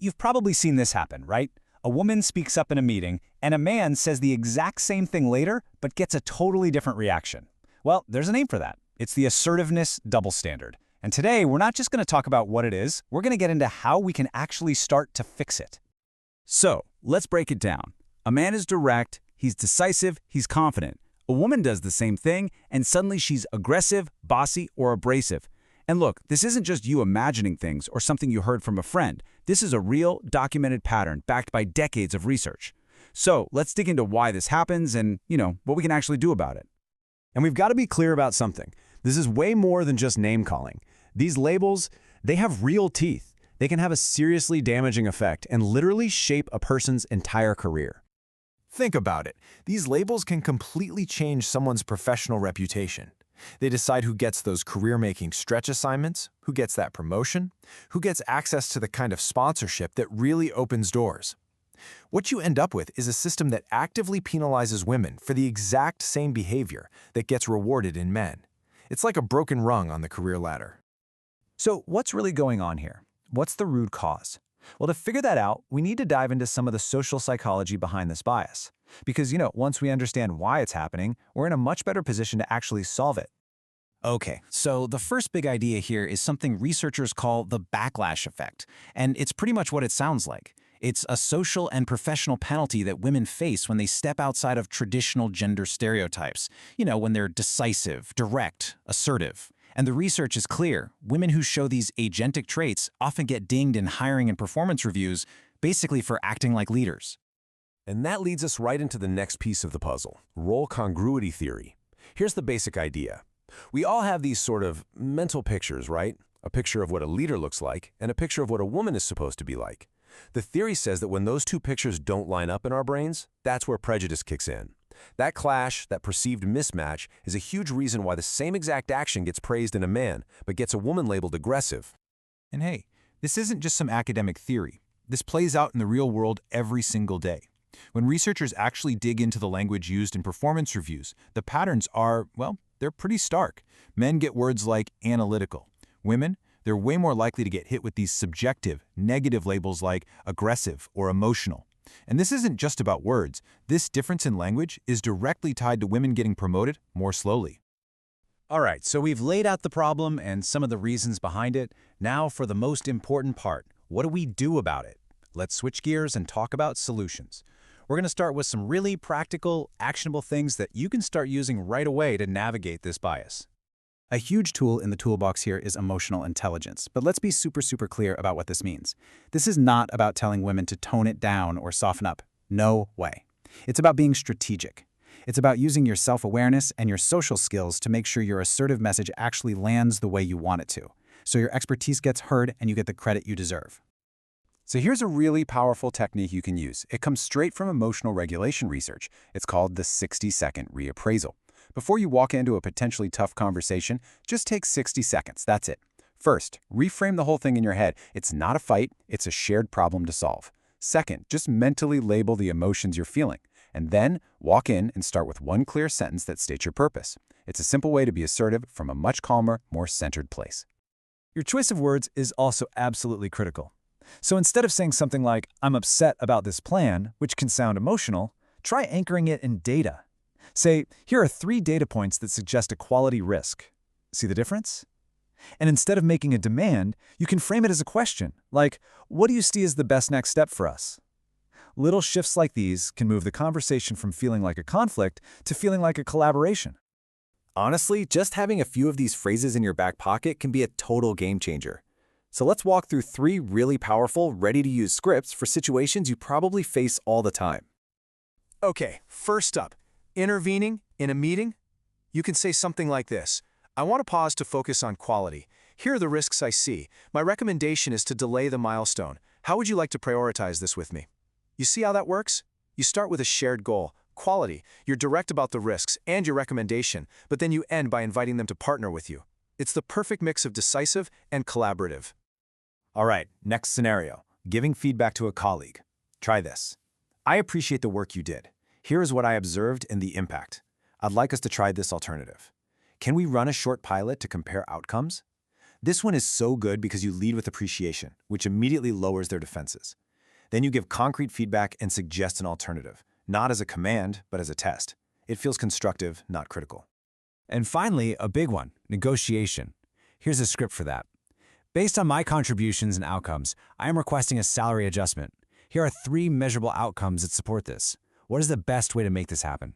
you've probably seen this happen, right? A woman speaks up in a meeting, and a man says the exact same thing later, but gets a totally different reaction. Well, there's a name for that. It's the assertiveness double standard. And today, we're not just going to talk about what it is, we're going to get into how we can actually start to fix it. So, let's break it down. A man is direct, he's decisive, he's confident. A woman does the same thing, and suddenly she's aggressive, bossy, or abrasive. And look, this isn't just you imagining things or something you heard from a friend. This is a real, documented pattern backed by decades of research. So, let's dig into why this happens and, what we can actually do about it. And we've got to be clear about something. This is way more than just name-calling. These labels, they have real teeth. They can have a seriously damaging effect and literally shape a person's entire career. Think about it. These labels can completely change someone's professional reputation. They decide who gets those career-making stretch assignments, who gets that promotion, who gets access to the kind of sponsorship that really opens doors. What you end up with is a system that actively penalizes women for the exact same behavior that gets rewarded in men. It's like a broken rung on the career ladder. So what's really going on here? What's the root cause? Well, to figure that out, we need to dive into some of the social psychology behind this bias. Because, once we understand why it's happening, we're in a much better position to actually solve it. Okay, so the first big idea here is something researchers call the backlash effect, and it's pretty much what it sounds like. It's a social and professional penalty that women face when they step outside of traditional gender stereotypes, when they're decisive, direct, assertive. And the research is clear. Women who show these agentic traits often get dinged in hiring and performance reviews, basically for acting like leaders. And that leads us right into the next piece of the puzzle, role congruity theory. Here's the basic idea. We all have these sort of mental pictures, right? A picture of what a leader looks like and a picture of what a woman is supposed to be like. The theory says that when those two pictures don't line up in our brains, that's where prejudice kicks in. That clash, that perceived mismatch, is a huge reason why the same exact action gets praised in a man, but gets a woman labeled aggressive. And hey, this isn't just some academic theory. This plays out in the real world every single day. When researchers actually dig into the language used in performance reviews, the patterns are, they're pretty stark. Men get words like analytical. Women, they're way more likely to get hit with these subjective, negative labels like aggressive or emotional. And this isn't just about words. This difference in language is directly tied to women getting promoted more slowly. All right, so we've laid out the problem and some of the reasons behind it. Now for the most important part, what do we do about it? Let's switch gears and talk about solutions. We're going to start with some really practical, actionable things that you can start using right away to navigate this bias. A huge tool in the toolbox here is emotional intelligence, but let's be super clear about what this means. This is not about telling women to tone it down or soften up. No way. It's about being strategic. It's about using your self-awareness and your social skills to make sure your assertive message actually lands the way you want it to, so your expertise gets heard and you get the credit you deserve. So here's a really powerful technique you can use. It comes straight from emotional regulation research. It's called the 60-second reappraisal. Before you walk into a potentially tough conversation, just take 60 seconds. That's it. First, reframe the whole thing in your head. It's not a fight, it's a shared problem to solve. Second, just mentally label the emotions you're feeling. And then, walk in and start with one clear sentence that states your purpose. It's a simple way to be assertive from a much calmer, more centered place. Your choice of words is also absolutely critical. So instead of saying something like, "I'm upset about this plan," which can sound emotional, try anchoring it in data. Say, "Here are 3 data points that suggest a quality risk." See the difference? And instead of making a demand, you can frame it as a question, like, "What do you see as the best next step for us?" Little shifts like these can move the conversation from feeling like a conflict to feeling like a collaboration. Honestly, just having a few of these phrases in your back pocket can be a total game changer. So let's walk through 3 really powerful, ready-to-use scripts for situations you probably face all the time. Okay, first up, intervening in a meeting. You can say something like this. I want to pause to focus on quality. Here are the risks I see. My recommendation is to delay the milestone. How would you like to prioritize this with me? You see how that works? You start with a shared goal, quality. You're direct about the risks and your recommendation, but then you end by inviting them to partner with you. It's the perfect mix of decisive and collaborative. All right, next scenario, giving feedback to a colleague. Try this. I appreciate the work you did. Here is what I observed and the impact. I'd like us to try this alternative. Can we run a short pilot to compare outcomes? This one is so good because you lead with appreciation, which immediately lowers their defenses. Then you give concrete feedback and suggest an alternative, not as a command, but as a test. It feels constructive, not critical. And finally, a big one, negotiation. Here's a script for that. Based on my contributions and outcomes, I am requesting a salary adjustment. Here are 3 measurable outcomes that support this. What is the best way to make this happen?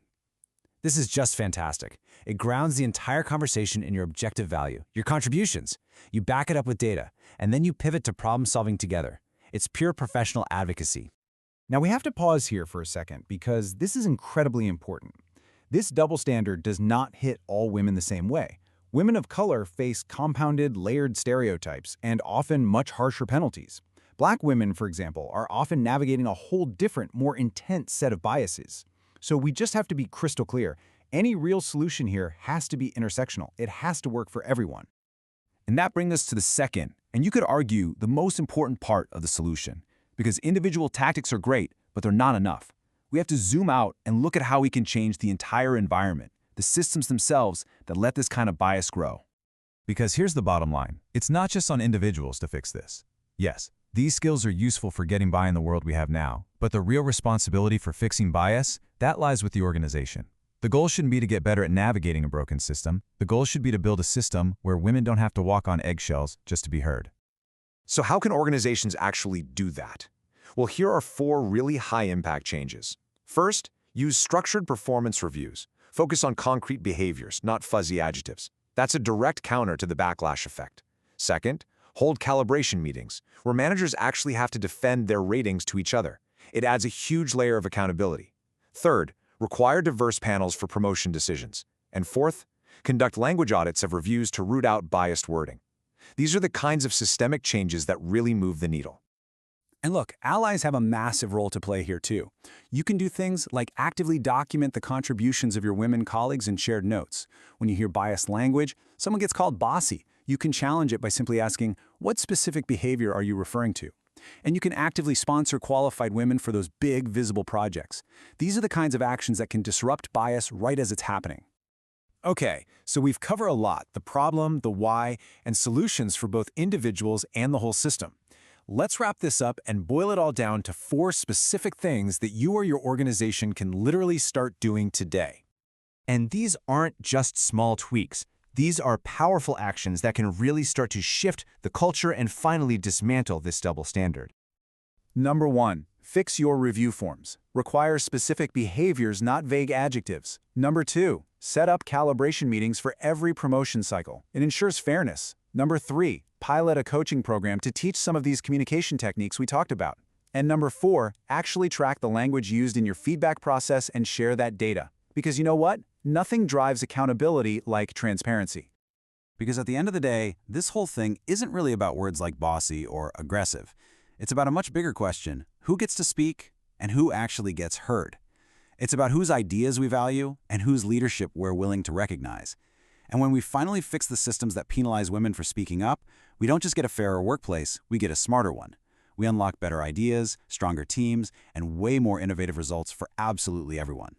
This is just fantastic. It grounds the entire conversation in your objective value, your contributions. You back it up with data, and then you pivot to problem solving together. It's pure professional advocacy. Now we have to pause here for a second because this is incredibly important. This double standard does not hit all women the same way. Women of color face compounded, layered stereotypes and often much harsher penalties. Black women, for example, are often navigating a whole different, more intense set of biases. So we just have to be crystal clear. Any real solution here has to be intersectional. It has to work for everyone. And that brings us to the second, and you could argue the most important part of the solution. Because individual tactics are great, but they're not enough. We have to zoom out and look at how we can change the entire environment, the systems themselves that let this kind of bias grow. Because here's the bottom line. It's not just on individuals to fix this. Yes, these skills are useful for getting by in the world we have now, but the real responsibility for fixing bias, that lies with the organization. The goal shouldn't be to get better at navigating a broken system. The goal should be to build a system where women don't have to walk on eggshells just to be heard. So how can organizations actually do that? Well, here are 4 really high-impact changes. First, use structured performance reviews. Focus on concrete behaviors, not fuzzy adjectives. That's a direct counter to the backlash effect. Second, hold calibration meetings, where managers actually have to defend their ratings to each other. It adds a huge layer of accountability. Third, require diverse panels for promotion decisions. And fourth, conduct language audits of reviews to root out biased wording. These are the kinds of systemic changes that really move the needle. And look, allies have a massive role to play here too. You can do things like actively document the contributions of your women colleagues in shared notes. When you hear biased language, someone gets called bossy. You can challenge it by simply asking, what specific behavior are you referring to? And you can actively sponsor qualified women for those big, visible projects. These are the kinds of actions that can disrupt bias right as it's happening. Okay, so we've covered a lot, the problem, the why, and solutions for both individuals and the whole system. Let's wrap this up and boil it all down to 4 specific things that you or your organization can literally start doing today. And these aren't just small tweaks. These are powerful actions that can really start to shift the culture and finally dismantle this double standard. Number 1, fix your review forms. Require specific behaviors, not vague adjectives. Number 2, set up calibration meetings for every promotion cycle. It ensures fairness. Number 3, pilot a coaching program to teach some of these communication techniques we talked about. And number 4, actually track the language used in your feedback process and share that data. Because you know what? Nothing drives accountability like transparency. Because at the end of the day, this whole thing isn't really about words like bossy or aggressive. It's about a much bigger question: who gets to speak and who actually gets heard? It's about whose ideas we value and whose leadership we're willing to recognize. And when we finally fix the systems that penalize women for speaking up, we don't just get a fairer workplace, we get a smarter one. We unlock better ideas, stronger teams, and way more innovative results for absolutely everyone.